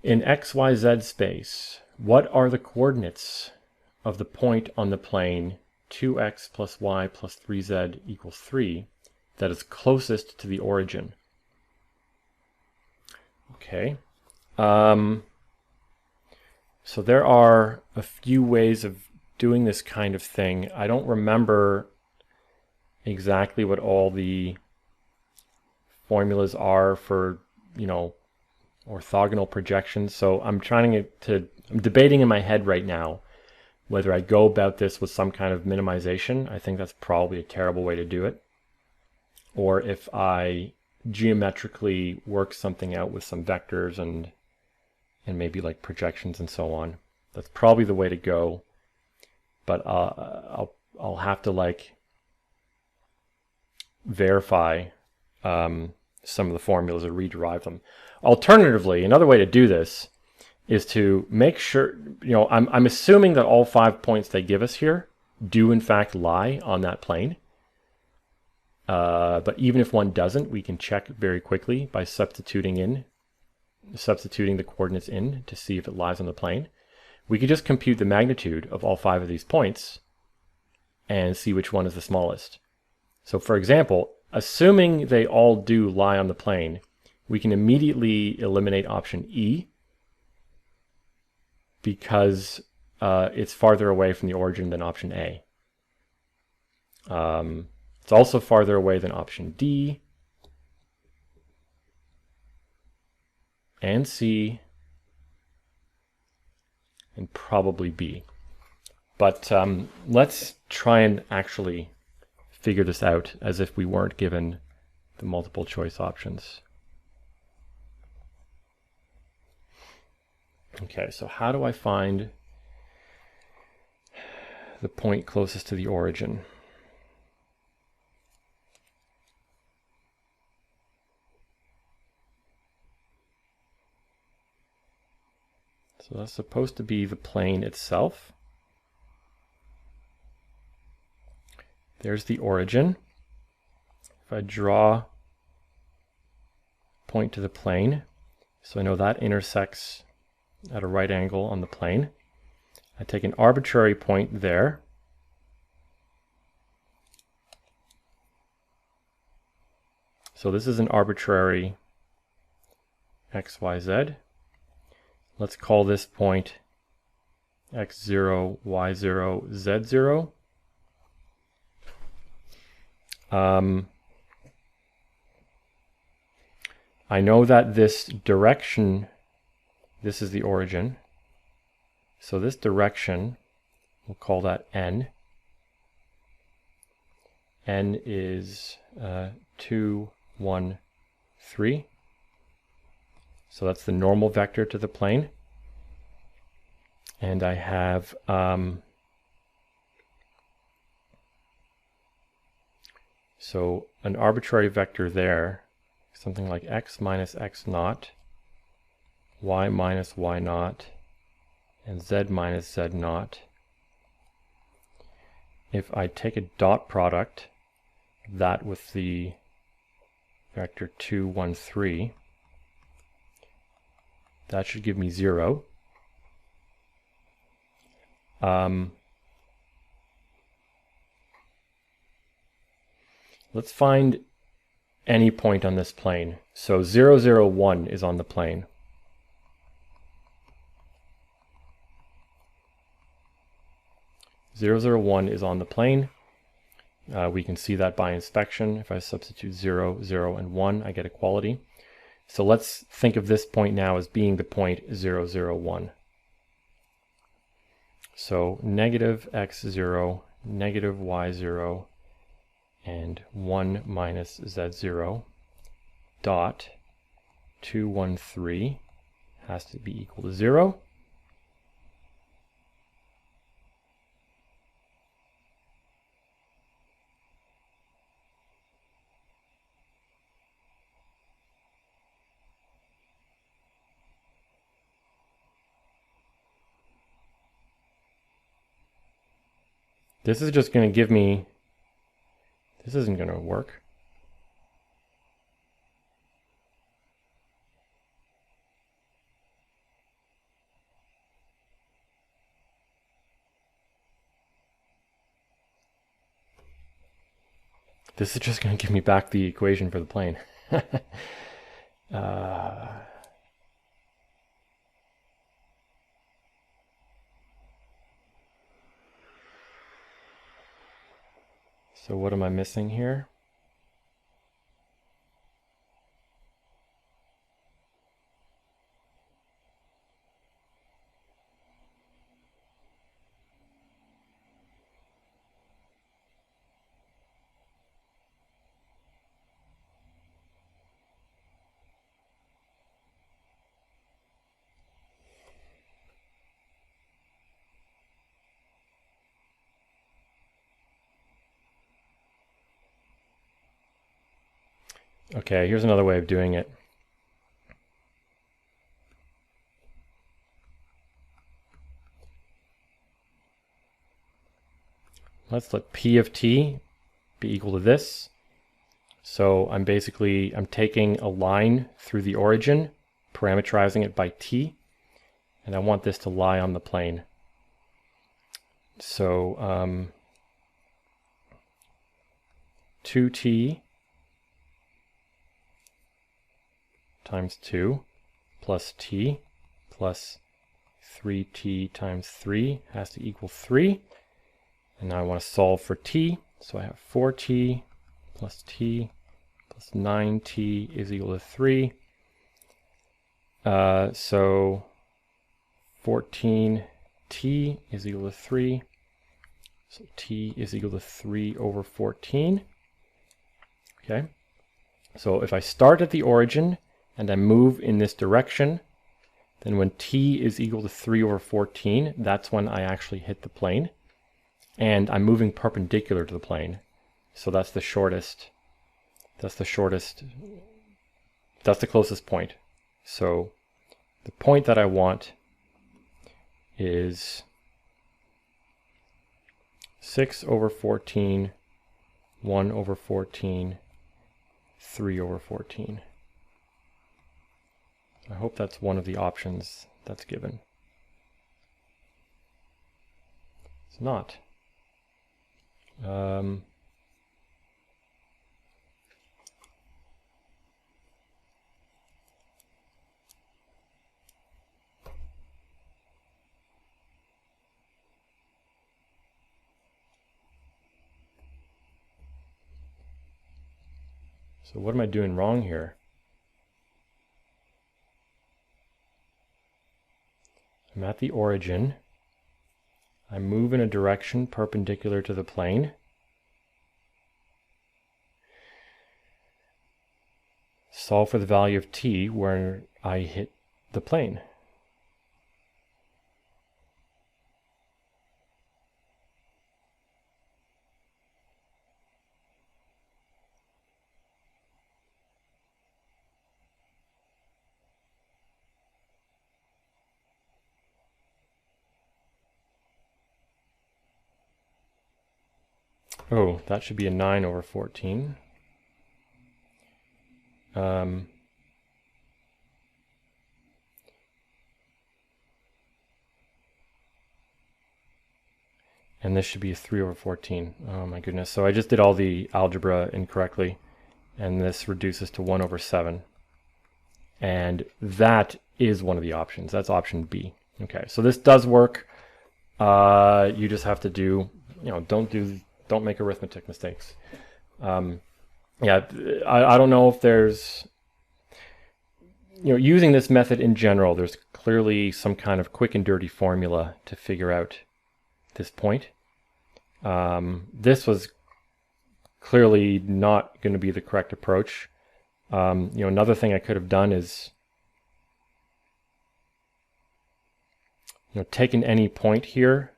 In XYZ space, what are the coordinates of the point on the plane 2x plus y plus 3z equals 3 that is closest to the origin? Okay. So there are a few ways of doing this kind of thing. I don't remember exactly what all the formulas are for, orthogonal projections. So I'm I'm debating in my head right now whether I go about this with some kind of minimization. I think that's probably a terrible way to do it. Or if I geometrically work something out with some vectors and maybe like projections and so on. That's probably the way to go. But I'll have to verify some of the formulas or rederive them. Alternatively, another way to do this is to make sure, I'm assuming that all 5 points they give us here do in fact lie on that plane. But even if one doesn't, we can check very quickly by substituting the coordinates in to see if it lies on the plane. We could just compute the magnitude of all 5 of these points and see which one is the smallest. So for example, assuming they all do lie on the plane, we can immediately eliminate option E because it's farther away from the origin than option A. It's also farther away than option D and C and probably B. But let's try and actually figure this out as if we weren't given the multiple choice options. Okay, so how do I find the point closest to the origin? So that's supposed to be the plane itself. There's the origin. If I draw point to the plane, so I know that intersects at a right angle on the plane. I take an arbitrary point there. So this is an arbitrary XYZ. Let's call this point x0, y0, z0. I know that this direction, this is the origin. So this direction, we'll call that n. N is 2, 1, 3. So that's the normal vector to the plane. And I have so an arbitrary vector there, something like x minus x naught, y minus y naught, and z minus z naught. If I take a dot product, that with the vector 2, 1, 3, that should give me 0. Let's find any point on this plane. So 0, 0, 1 is on the plane. Zero, 0, 1 is on the plane. We can see that by inspection. If I substitute 0, 0, and 1, I get equality. So let's think of this point now as being the point 0, 0, 1. So negative x0, negative y0, and 1 minus z0 dot 2, 1, 3 has to be equal to 0. This is just going to give me, this isn't going to work. This is just going to give me back the equation for the plane. So what am I missing here? Okay, here's another way of doing it. Let's let P of t be equal to this. So I'm taking a line through the origin, parameterizing it by t, and I want this to lie on the plane. So 2t times 2 plus t plus 3t times 3 has to equal 3. And now I want to solve for t, so I have 4t plus 9t is equal to 3. So 14t is equal to 3. So t is equal to 3 over 14. Okay. So if I start at the origin and I move in this direction, then when t is equal to 3 over 14, that's when I actually hit the plane. And I'm moving perpendicular to the plane. So that's the shortest. That's the closest point. So the point that I want is 6 over 14, 1 over 14, 3 over 14. I hope that's one of the options that's given. It's not. So what am I doing wrong here? I'm at the origin. I move in a direction perpendicular to the plane. Solve for the value of t where I hit the plane. Oh, that should be a 9 over 14. And this should be a 3 over 14. Oh my goodness. So I just did all the algebra incorrectly, and this reduces to 1 over 7. And that is one of the options. That's option B. Okay, so this does work. You just have to do, don't make arithmetic mistakes. Yeah, I don't know if there's, using this method in general, there's clearly some kind of quick and dirty formula to figure out this point. This was clearly not going to be the correct approach. Another thing I could have done is, taken any point here,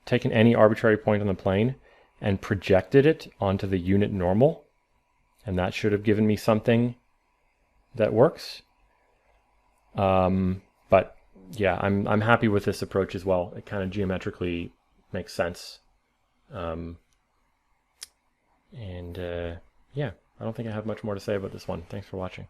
taken any arbitrary point on the plane, and projected it onto the unit normal, and that should have given me something that works. But yeah, I'm happy with this approach as well. It kind of geometrically makes sense. Yeah, I don't think I have much more to say about this one. Thanks for watching.